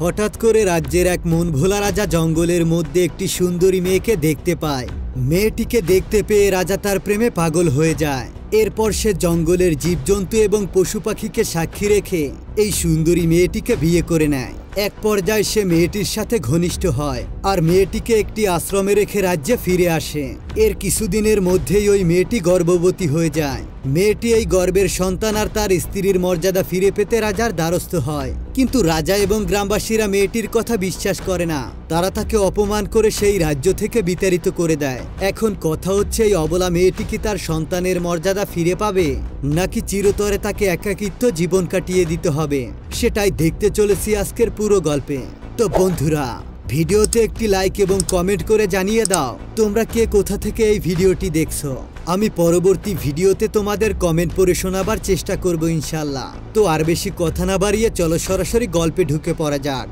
হঠাৎ করে রাজ্যের এক মনভোলা রাজা জঙ্গলের মধ্যে একটি সুন্দরী মেয়েকে দেখতে পায়। মেয়েটিকে দেখতে পেয়ে রাজা তার প্রেমে পাগল হয়ে যায়। এরপর সে জঙ্গলের জীবজন্তু এবং পশু পাখিকে সাক্ষী রেখে এই সুন্দরী মেয়েটিকে বিয়ে করে নেয়। এক পর্যায়ে সে মেয়েটির সাথে ঘনিষ্ঠ হয় আর মেয়েটিকে একটি আশ্রমে রেখে রাজ্যে ফিরে আসে। এর কিছুদিনের মধ্যেই ওই মেয়েটি গর্ভবতী হয়ে যায়। মেয়েটি এই গর্ভের সন্তান আর তার স্ত্রীর মর্যাদা ফিরে পেতে রাজার দ্বারস্থ হয়, কিন্তু রাজা এবং গ্রামবাসীরা মেয়েটির কথা বিশ্বাস করে না। তারা তাকে অপমান করে সেই রাজ্য থেকে বিতাড়িত করে দেয়। এখন কথা হচ্ছে, এই অবলা মেয়েটি কি তার সন্তানের মর্যাদা ফিরে পাবে, নাকি চিরতরে তাকে একাকিত্ব জীবন কাটিয়ে দিতে হবে? সেটাই দেখতে চলেছি আজকের পুরো গল্পে। তো বন্ধুরা, ভিডিওতে একটি লাইক এবং কমেন্ট করে জানিয়ে দাও তোমরা কে কোথা থেকে এই ভিডিওটি দেখছো। আমি পরবর্তী ভিডিওতে তোমাদের কমেন্ট পড়ে শোনাবার চেষ্টা করব ইনশাল্লাহ। তো আর বেশি কথা না বাড়িয়ে চলো সরাসরি গল্পে ঢুকে পড়া যাক।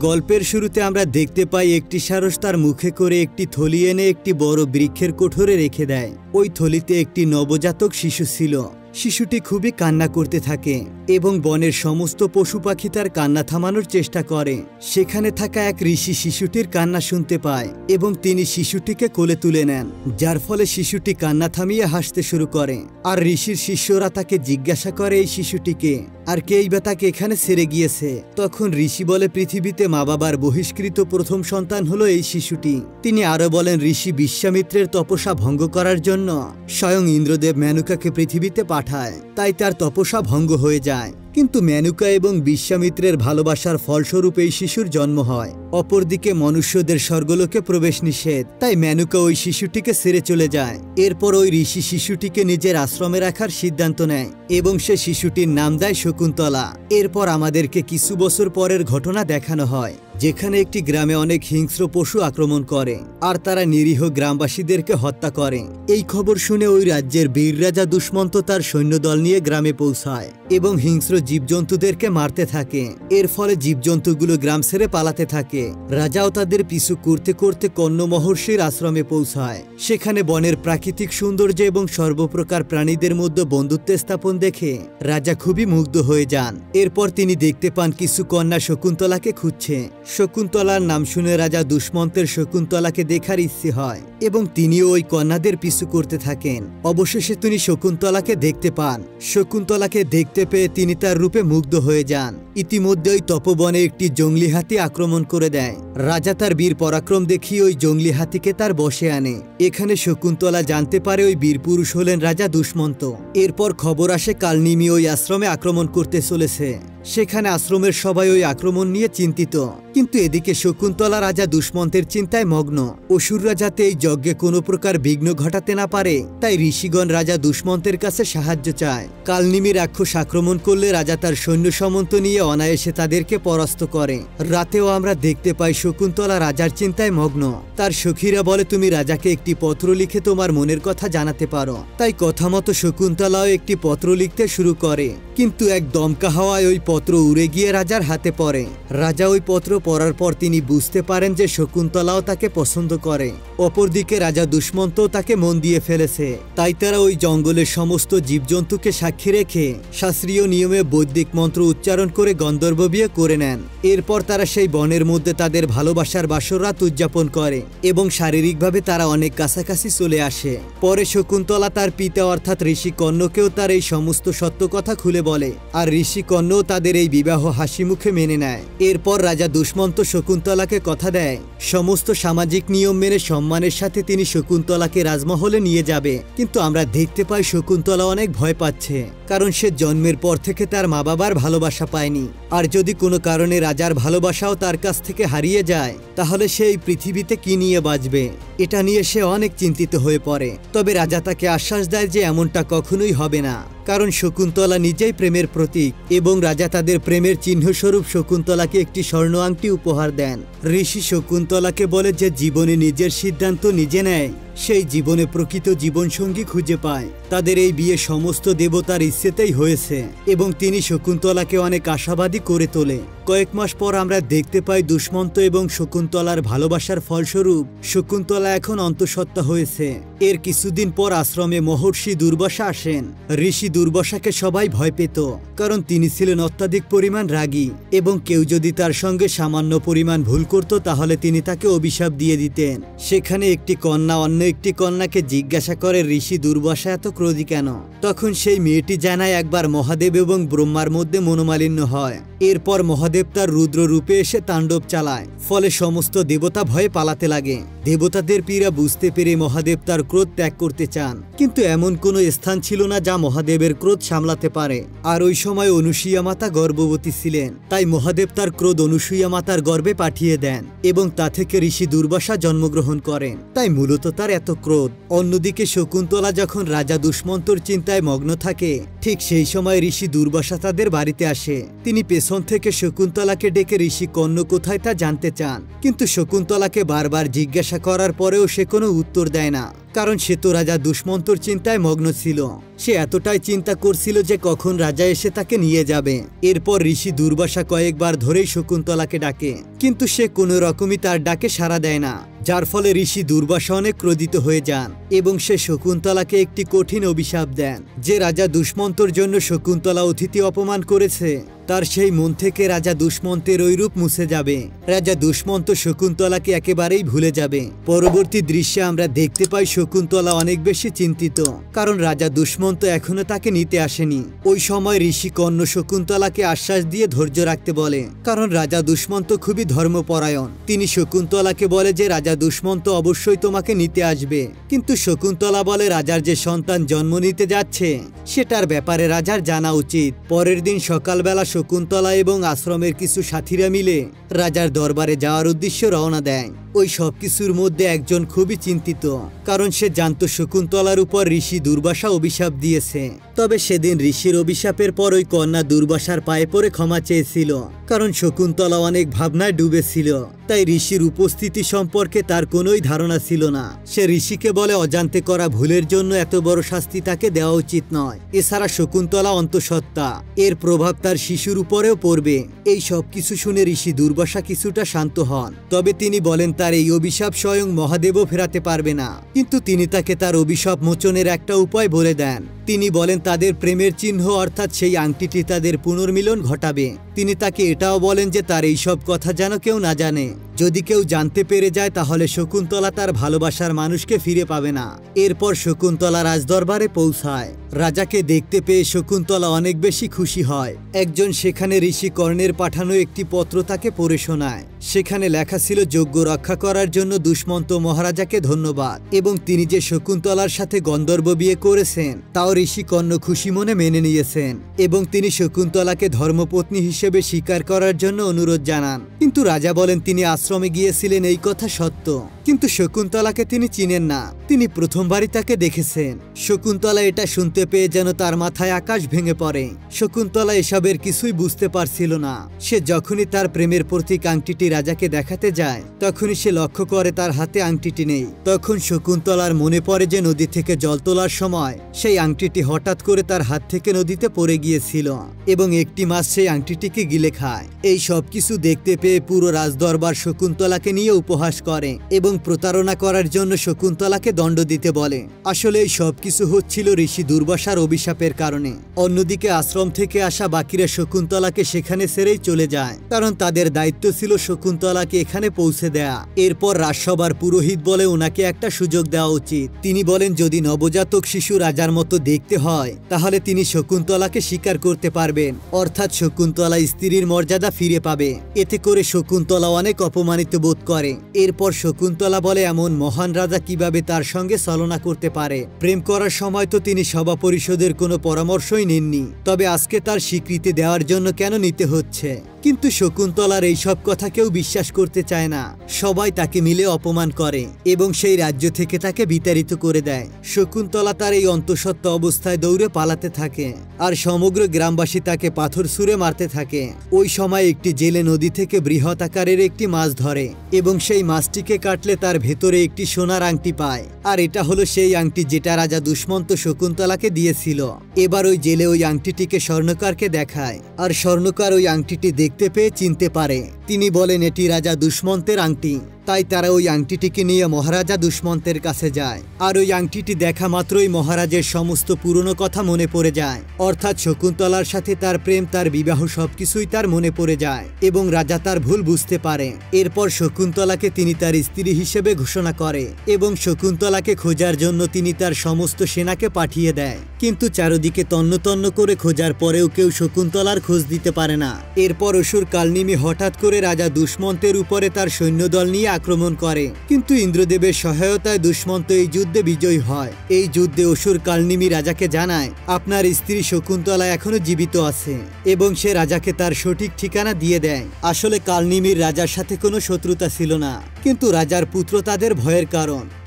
গল্পের শুরুতে আমরা দেখতে পাই একটি সারস তার মুখে করে একটি থলি এনে একটি বড় বৃক্ষের কোঠরে রেখে দেয়। ওই থলিতে একটি নবজাতক শিশু ছিল। শিশুটি খুবই কান্না করতে থাকে এবং বনের সমস্ত পশু পাখি তার কান্না থামানোর চেষ্টা করে। সেখানে থাকা এক ঋষি শিশুটির কান্না শুনতে পায় এবং তিনি শিশুটিকে কোলে তুলে নেন, যার ফলে শিশুটি কান্না থামিয়ে হাসতে শুরু করে। আর ঋষির শিষ্যরা তাকে জিজ্ঞাসা করে এই শিশুটিকে আর কেই বা তাকে এখানে ছেড়ে গিয়েছে। তখন ঋষি বলে, পৃথিবীতে মা বাবার বহিষ্কৃত প্রথম সন্তান হলো এই শিশুটি। তিনি আরো বলেন, ঋষি বিশ্বামিত্রের তপস্যা ভঙ্গ করার জন্য স্বয়ং ইন্দ্রদেব মেনকাকে পৃথিবীতে পাঠায়, তাই তার তপস্যা ভঙ্গ হয়ে যায়। কিন্তু মেনকা এবং বিশ্বামিত্রের ভালোবাসার ফলস্বরূপ এই শিশুর জন্ম হয়। অপরদিকে মনুষ্যদের স্বর্গলোকে প্রবেশ নিষেধ, তাই মেনকা ওই শিশুটিকে ছেড়ে চলে যায়। এরপর ওই ঋষি শিশুটিকে নিজের আশ্রমে রাখার সিদ্ধান্ত নেয় এবং সে শিশুটির নাম দেয় শকুন্তলা। এরপর আমাদেরকে কিছু বছর পরের ঘটনা দেখানো হয়, যেখানে একটি গ্রামে অনেক হিংস্র পশু আক্রমণ করে আর তারা নিরীহ গ্রামবাসীদেরকে হত্যা করে। এই খবর শুনে ওই রাজ্যের বীর রাজা দুষ্মন্ত তার সৈন্যদল নিয়ে গ্রামে পৌঁছায় এবং হিংস্র জীবজন্তুদেরকে মারতে থাকে। এর ফলে জীবজন্তুগুলো গ্রাম ছেড়ে পালাতে থাকে। রাজাও তাদের পিছু করতে করতে কণ্য মহর্ষির আশ্রমে পৌঁছায়। সেখানে বনের প্রাকৃতিক সৌন্দর্য এবং সর্বপ্রকার প্রাণীদের মধ্যে বন্ধুত্ব স্থাপন দেখে রাজা খুবই মুগ্ধ হয়ে যান। এরপর তিনি দেখতে পান কিছু কন্যা শকুন্তলাকে খুঁজছে। শকুন্তলার নাম শুনে রাজা দুষ্মন্তের শকুন্তলাকে দেখার ইচ্ছে হয় এবং তিনিও ওই কন্যাদের পিছু করতে থাকেন। অবশেষে তিনি শকুন্তলাকে দেখতে পান। শকুন্তলাকে দেখতে পেয়ে তিনি তার রূপে মুগ্ধ হয়ে যান। ইতিমধ্যে ওই তপবনে একটি জঙ্গলি হাতি আক্রমণ করে দেয়। রাজা তার বীর পরাক্রম দেখিয়ে ওই জঙ্গলি হাতিকে তার বশে আনে। এখানে শকুন্তলা জানতে পারে ওই বীর পুরুষ হলেন রাজা দুষ্মন্ত। এরপর খবর আসে কালনিমি ওই আশ্রমে আক্রমণ করতে চলেছে। সেখানে আশ্রমের সবাই ওই আক্রমণ নিয়ে চিন্তিত, কিন্তু এদিকে শকুন্তলা রাজা দুষ্মন্তের চিন্তায় মগ্ন। অসুররা যাতে এই যজ্ঞে কোনো প্রকার বিঘ্ন ঘটাতে না পারে, তাই ঋষিগণ রাজা দুষ্মন্তের কাছে সাহায্য চায়। কালনিমি রাক্ষস আক্রমণ করলে রাজা তার সৈন্য সামন্ত নিয়ে অনায়াসে তাদেরকে পরাস্ত করে। রাতেও আমরা দেখতে পাই শকুন্তলা রাজার চিন্তায় মগ্ন। তার সখীরা বলে, তুমি রাজাকে একটি পত্র লিখে তোমার মনের কথা জানাতে পারো। তাই কথা মতো শকুন্তলাও একটি পত্র লিখতে শুরু করে, কিন্তু এক দমকা হাওয়ায় ওই পত্র উড়ে গিয়ে রাজার হাতে পড়ে। রাজা ওই পত্র পড়ার পর তিনি বুঝতে পারেন যে শকুন্তলাও তাকে পছন্দ করে। অপরদিকে রাজা দুষ্মন্ত তাকে মন দিয়ে ফেলেছে, তাই তারা ওই জঙ্গলের সমস্ত জীবজন্তুকে সাক্ষী রেখে শাস্ত্রীয় নিয়মে বৈদিক মন্ত্র উচ্চারণ করে গন্ধর্ব বিয়ে করে নেন। এরপর তারা সেই বনের মধ্যে তাদের ভালোবাসার বাসররাত উদযাপন করে এবং শারীরিকভাবে তারা অনেক কাছাকাছি চলে আসে। পরে শকুন্তলা তার পিতা অর্থাৎ ঋষি কর্ণকেও তার এই সমস্ত সত্য কথা খুলে বলে, আর ঋষি কর্ণও তাদের এই বিবাহ হাসি মুখে মেনে নেয়। এরপর রাজা দুষ্মন্ত শকুন্তলাকে কথা দেয় সমস্ত সামাজিক নিয়ম মেনে সম্মানের সাথে তিনি শকুন্তলাকে রাজমহলে নিয়ে যাবে। কিন্তু আমরা দেখতে পাই শকুন্তলা অনেক ভয় পাচ্ছে, কারণ সে জন্মের পর থেকে তার মা বাবার ভালোবাসা পায়নি। আর যদি কোনো কারণে রাজার ভালোবাসাও তার কাছ থেকে হারিয়ে যায়, তাহলে সে এই পৃথিবীতে কি নিয়ে বাঁচবে, এটা নিয়ে সে অনেক চিন্তিত হয়ে পড়ে। তবে রাজা তাকে আশ্বাস দেয় যে এমনটা কখনোই হবে না, কারণ শকুন্তলা নিজেই প্রেমের প্রতীক এবং রাজা তাদের প্রেমের চিহ্নস্বরূপ শকুন্তলাকে একটি স্বর্ণ আংটি উপহার দেন। ঋষি শকুন্তলাকে বলে যে জীবনে নিজের সিদ্ধান্ত নিজে নেয়, সেই জীবনে প্রকৃত জীবনসঙ্গী খুঁজে পায়। তাদের এই বিয়ে সমস্ত দেবতার ইচ্ছেতেই হয়েছে এবং তিনি শকুন্তলাকে অনেক আশাবাদী করে তোলে। কয়েক মাস পর আমরা দেখতে পাই দুষ্মন্ত এবং শকুন্তলার ভালোবাসার ফলস্বরূপ শকুন্তলা এখন অন্তঃসত্ত্বা হয়েছে। এর কিছুদিন পর আশ্রমে মহর্ষি দুর্বাসা আসেন। ঋষি দুর্বাসাকে সবাই ভয় পেত, কারণ তিনি ছিলেন অত্যাধিক পরিমাণ রাগী এবং কেউ যদি তার সঙ্গে সামান্য পরিমাণ ভুল করত তাহলে তিনি তাকে অভিশাপ দিয়ে দিতেন। সেখানে একটি কন্যা অন্য একটি কন্যাকে জিজ্ঞাসা করে, ঋষি দুর্বাসা এত ক্রোধী কেন? তখন সেই মেয়েটি জানায়, একবার মহাদেব এবং ব্রহ্মার মধ্যে মনোমালিন্য হয়। এরপর মহাদেব তার রুদ্র রূপে এসে তাণ্ডব চালায়, ফলে সমস্ত দেবতা ভয়ে পালাতে লাগে। দেবতাদের পীরা বুঝতে পেরে মহাদেব তার ক্রোধ ত্যাগ করতে চান, কিন্তু এমন কোনো স্থান ছিল না যা মহাদেবের ক্রোধ সামলাতে পারে। আর ওই সময় অনুসূয়া মাতা গর্ভবতী ছিলেন, তাই মহাদেব তার ক্রোধ অনুসূয়া মাতার গর্ভে পাঠিয়ে দেন এবং তা থেকে ঋষি দুর্বাসা জন্মগ্রহণ করেন। তাই মূলত তার এত ক্রোধ। অন্যদিকে শকুন্তলা যখন রাজা দুষ্মন্তর চিন্তায় মগ্ন থাকে, ঠিক সেই সময় ঋষি দুর্বাসা তাদের বাড়িতে আসে। তিনি পেছন থেকে শকুন্তলাকে ডেকে ঋষি কর্ণ কোথায় তা জানতে চান, কিন্তু শকুন্তলাকে বারবার জিজ্ঞাসা করার পরেও সে কোনো উত্তর দেয় না, কারণ সে তো রাজা দুষ্মন্তর চিন্তায় মগ্ন ছিল। সে এতটাই চিন্তা করছিল যে কখন রাজা এসে তাকে নিয়ে যাবে। এরপর ঋষি দুর্বাসা কয়েকবার ধরেই শকুন্তলাকে ডাকে, কিন্তু সে কোনো রকমই তার ডাকে সাড়া দেয় না, যার ফলে ঋষি দুর্বাসা অনেক ক্রোধিত হয়ে যান এবং সে শকুন্তলাকে একটি কঠিন অভিশাপ দেন যে রাজা দুষ্মন্তর জন্য শকুন্তলা অতিথি অপমান করেছে, তার সেই মন থেকে রাজা দুষ্মন্তের ওই রূপ মুছে যাবে। রাজা দুষ্মন্ত শকুন্তলাকে একেবারেই ভুলে যাবে। পরবর্তী দৃশ্যে আমরা দেখতে পাই শকুন্তলা অনেক বেশি চিন্তিত, কারণ রাজা দুষ্মন্ত এখনো তাকে নিতে আসেনি। ওই সময় ঋষি কর্ণ শকুন্তলাকে আশ্বাস দিয়ে ধৈর্য রাখতে বলে, কারণ রাজা দুষ্মন্ত খুবই ধর্মপরায়ণ। তিনি শকুন্তলাকে বলে যে রাজা দুষ্মন্ত অবশ্যই তোমাকে নিতে আসবে, কিন্তু শকুন্তলা বলে রাজার যে সন্তান জন্ম নিতে যাচ্ছে সেটার ব্যাপারে রাজার জানা উচিত। পরের দিন সকালবেলা শকুন্তলা এবং আশ্রমের কিছু সাথীরা মিলে রাজার দরবারে যাওয়ার উদ্দেশ্যে রওনা দেয়। ওই সবকিছুর মধ্যে একজন খুবই চিন্তিত, কারণ সে জানত শকুন্তলার উপর ঋষি দুর্বাসা অভিশাপ দিয়েছে। তবে সেদিন ঋষির অভিশাপের পর ওই কন্যা দুর্বাসার পায়ে পড়ে ক্ষমা চেয়েছিল, কারণ শকুন্তলা অনেক ভাবনায় ডুবেছিল। তাই ঋষির উপস্থিতি সম্পর্কে তার কোনোই ধারণা ছিল না। সে ঋষিকে বলে অজান্তে করা ভুলের জন্য এত বড় শাস্তি তাকে দেওয়া উচিত নয়। এছাড়া শকুন্তলা অন্তঃসত্ত্বা, এর প্রভাব তার শিশুর উপরেও পড়বে। এই সব কিছু শুনে ঋষি দুর্বাসা কিছুটা শান্ত হন। তবে তিনি বলেন তার এই অভিশাপ স্বয়ং মহাদেবও ফেরাতে পারবে না, কিন্তু তিনি তাকে তার অভিশাপ মোচনের একটা উপায় বলে দেন। তিনি বলেন তাদের প্রেমের চিহ্ন অর্থাৎ সেই আংটিটি তাদের পুনর্মিলন ঘটাবে। তিনি তাকে এটাও বলেন যে তার এইসব কথা যেন কেউ না জানে। যদি কেউ জানতে পেরে যায় তাহলে শকুন্তলা তার ভালোবাসার মানুষকে ফিরে পাবে না। এরপর শকুন্তলা রাজদরবারে পৌঁছায়। রাজাকে দেখতে পেয়ে শকুন্তলা অনেক বেশি খুশি হয়। একজন সেখানে ঋষি কর্ণের পাঠানো একটি পত্র তাকে পড়ে শোনায়। সেখানে লেখা ছিল যজ্ঞ রক্ষা করার জন্য দুষ্মন্ত মহারাজাকে ধন্যবাদ, এবং তিনি যে শকুন্তলার সাথে গন্ধর্ব বিয়ে করেছেন তাও ঋষি কর্ণ খুশি মনে মেনে নিয়েছেন, এবং তিনি শকুন্তলাকে ধর্মপত্নী হিসেবে স্বীকার করার জন্য অনুরোধ জানান। কিন্তু রাজা বলেন তিনি আশ্রমে গিয়েছিলেন এই কথা সত্য, কিন্তু শকুন্তলাকে তিনি চিনেন না। তিনি প্রথমবারই তাকে দেখেছেন। শকুন্তলা এটা শুনতে পেয়ে যেন তার মাথায় আকাশ ভেঙে পড়ে। শকুন্তলা এসবের কিছুই বুঝতে পারছিল না। সে যখনই তার প্রেমের প্রতীক আংটিটি রাজাকে দেখাতে যায় তখনই সে লক্ষ্য করে তার হাতে আংটিটি নেই। তখন শকুন্তলার মনে পড়ে যে নদী থেকে জল তোলার সময় সেই আংটিটি হঠাৎ করে তার হাত থেকে নদীতে পড়ে গিয়েছিল এবং একটি মাছ সেই আংটিটিকে গিলে খায়। এই সব কিছু দেখতে পেয়ে পুরো রাজদরবার শকুন্তলাকে নিয়ে উপহাস করে এবং প্রতারণা করার জন্য শকুন্তলাকে দণ্ড দিতে বলে। আসলে এই সব কিছু হচ্ছিল ঋষি দুর্বাসার অভিশাপের কারণে। অন্যদিকে আশ্রম থেকে আসা বাকিরা শকুন্তলাকে সেখানে ছেড়েই চলে যায়, কারণ তাদের দায়িত্ব ছিল শকুন্তলাকে এখানে পৌঁছে দেয়া। এরপর রাজসভার পুরোহিত বলে ওনাকে একটা সুযোগ দেওয়া উচিত। তিনি বলেন যদি নবজাতক শিশু রাজার মতো দেখতে হয় তাহলে তিনি শকুন্তলাকে স্বীকার করতে পারবেন, অর্থাৎ শকুন্তলা স্ত্রীর মর্যাদা ফিরে পাবে। এতে করে শকুন্তলা অনেক অপমানিত বোধ করে। এরপর শকুন্তলা বলে এমন মহান রাজা কিভাবে তার সঙ্গে ছলনা করতে পারে। প্রেম করার সময় তো তিনি সভা পরিষদের কোনো পরামর্শই নেননি, তবে আজকে তার স্বীকৃতি দেওয়ার জন্য কেন নিতে হচ্ছে। কিন্তু শকুন্তলার এইসব কথা কেউ বিশ্বাস করতে চায় না। সবাই তাকে মিলে অপমান করে এবং সেই রাজ্য থেকে তাকে বিতাড়িত করে দেয়। শকুন্তলা তার এই অন্তঃসত্ত্বা অবস্থায় দৌড়ে পালাতে থাকে, আর সমগ্র গ্রামবাসী তাকে পাথর ছুঁড়ে মারতে থাকে। ওই সময় একটি জেলে নদী থেকে বৃহৎ আকারের একটি মাছ ধরে এবং সেই মাছটিকে কাটলে তার ভেতরে একটি সোনার আংটি পায়। আর এটা হলো সেই আংটি যেটা রাজা দুষ্মন্ত শকুন্তলাকে দিয়েছিল। এবার ওই জেলে ওই আংটিটিকে স্বর্ণকারকে দেখায়, আর স্বর্ণকার ওই আংটিটি দেখতে পেয়ে চিনতে পারে। তিনি বলেন এটি রাজা দুষ্মন্তের আংটি। তাই তারা ওই আংটিটিকে নিয়ে মহারাজা দুষ্মন্তের কাছে যায়। আর ওই আংটিটি দেখা মাত্রই মহারাজের সমস্ত পুরনো কথা মনে পড়ে যায়, অর্থাৎ শকুন্তলার সাথে তার প্রেম, তার বিবাহ সবকিছুই তার মনে পড়ে যায় এবং রাজা তার ভুল বুঝতে পারে। এরপর শকুন্তলাকে তিনি তার স্ত্রী হিসেবে ঘোষণা করে এবং শকুন্তলাকে খোঁজার জন্য তিনি তার সমস্ত সেনাকে পাঠিয়ে দেয়। কিন্তু চারদিকে তন্ন তন্ন করে খোঁজার পরেও কেউ শকুন্তলার খোঁজ দিতে পারে না। এরপর অসুর কালনিমি হঠাৎ করে রাজা দুষ্মন্তের উপরে তার সৈন্যদল নিয়ে আক্রমণ করে, কিন্তু ইন্দ্রদেবের সহায়তায় দুষ্মন্ত এই যুদ্ধে বিজয়ী হয়। এই যুদ্ধে অসুর কালনিমি রাজাকে জানায় আপনার স্ত্রী শকুন্তলা এখনো জীবিত আছে এবং সে রাজাকে তার সঠিক ঠিকানা দিয়ে দেয়। আসলে কালনিমির রাজার সাথে কোনো শত্রুতা ছিল না, কিন্তু রাজার পুত্র তাদের ভয়ের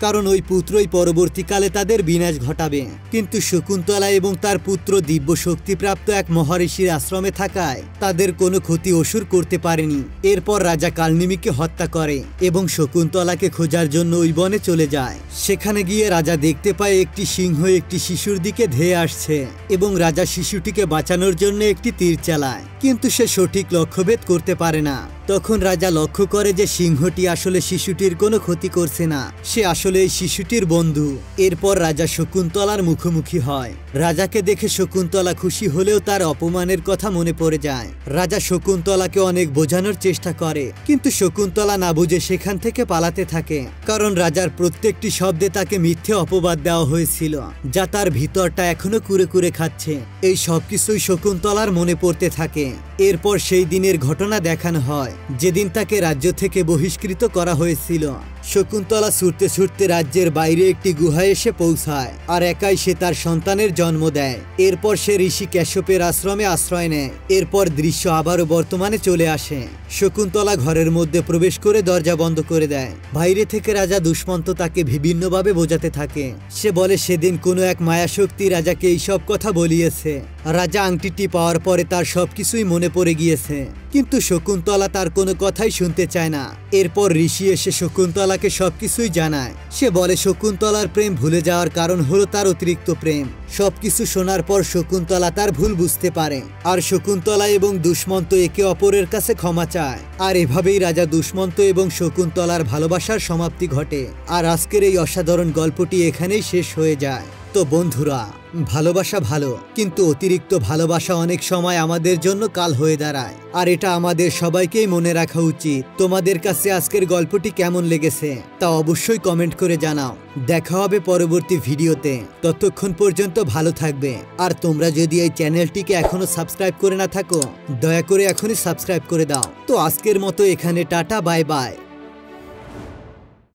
কারণ ওই পুত্রই পরবর্তীকালে তাদের বিনাশ ঘটাবে। কিন্তু শকুন্তলা এবং তার পুত্র দিব্য শক্তিপ্রাপ্ত এক মহর্ষির আশ্রমে থাকায় তাদের কোনো ক্ষতি অসুর করতে পারেনি। এরপর রাজা কালনিমিকে হত্যা করে এবং শকুন্তলাকে খোঁজার জন্য ওই বনে চলে যায়। সেখানে গিয়ে রাজা দেখতে পায় একটি সিংহ একটি শিশুর দিকে ধেয়ে আসছে এবং রাজা শিশুটিকে বাঁচানোর জন্য একটি তীর চালায়, কিন্তু সে সঠিক লক্ষ্যভেদ করতে পারে না। তখন রাজা লক্ষ্য করে যে সিংহটি আসলে শিশুটির কোনো ক্ষতি করছে না, সে আসলে এই শিশুটির বন্ধু। এরপর রাজা শকুন্তলার মুখোমুখি হয়। রাজাকে দেখে শকুন্তলা খুশি হলেও তার অপমানের কথা মনে পড়ে যায়। রাজা শকুন্তলাকে অনেক বোঝানোর চেষ্টা করে, কিন্তু শকুন্তলা না বুঝে সেখান থেকে পালাতে থাকে, কারণ রাজার প্রত্যেকটি শব্দে তাকে মিথ্যে অপবাদ দেওয়া হয়েছিল, যা তার ভিতরটা এখনো কুরে কুরে খাচ্ছে। এই সবকিছুই শকুন্তলার মনে পড়তে থাকে। এরপর সেই দিনের ঘটনা দেখানো হয় যেদিন তাকে রাজ্য থেকে বহিষ্কৃত করা হয়েছিল। শকুন্তলা ছুটতে ছুটতে রাজ্যের বাইরে একটি গুহায় এসে পৌঁছায়, আর একাই সে তার সন্তানের জন্ম দেয়। এরপর সে ঋষি কাশ্যপের আশ্রমে আশ্রয় নেয়। এরপর দৃশ্য আবারও বর্তমানে চলে আসে। শকুন্তলা ঘরের মধ্যে প্রবেশ করে দরজা বন্ধ করে দেয়। বাইরে থেকে রাজা দুষ্মন্ত তাকে বিভিন্নভাবে বোঝাতে থাকে। সে বলে সেদিন কোনো এক মায়াশক্তি রাজাকে এইসব কথা বলিয়েছে। রাজা আংটিটি পাওয়ার পরে তার সবকিছুই মনে পড়ে গিয়েছে, কিন্তু শকুন্তলা তার কোনো কথাই শুনতে চায় না। এরপর ঋষি এসে শকুন্তলাকে সবকিছুই জানায়। সে বলে শকুন্তলার প্রেম ভুলে যাওয়ার কারণ হলো তার অতিরিক্ত প্রেম। সবকিছু শোনার পর শকুন্তলা তার ভুল বুঝতে পারে, আর শকুন্তলা এবং দুষ্মন্ত একে অপরের কাছে ক্ষমা চায়। আর এভাবেই রাজা দুষ্মন্ত এবং শকুন্তলার ভালোবাসার সমাপ্তি ঘটে। আর আজকের এই অসাধারণ গল্পটি এখানেই শেষ হয়ে যায়। তো বন্ধুরা, ভালোবাসা ভালো, কিন্তু অতিরিক্ত ভালোবাসা অনেক সময় আমাদের জন্য কাল হয়ে দাঁড়ায়, আর এটা আমাদের সবাইকেই মনে রাখা উচিত। তোমাদের কাছে আজকের গল্পটি কেমন লেগেছে তা অবশ্যই কমেন্ট করে জানাও। দেখা হবে পরবর্তী ভিডিওতে। ততক্ষণ পর্যন্ত ভালো থাকবে। আর তোমরা যদি এই চ্যানেলটিকে এখনো সাবস্ক্রাইব করে না থাকো, দয়া করে এখনই সাবস্ক্রাইব করে দাও। তো আজকের মতো এখানে টাটা, বাই বাই।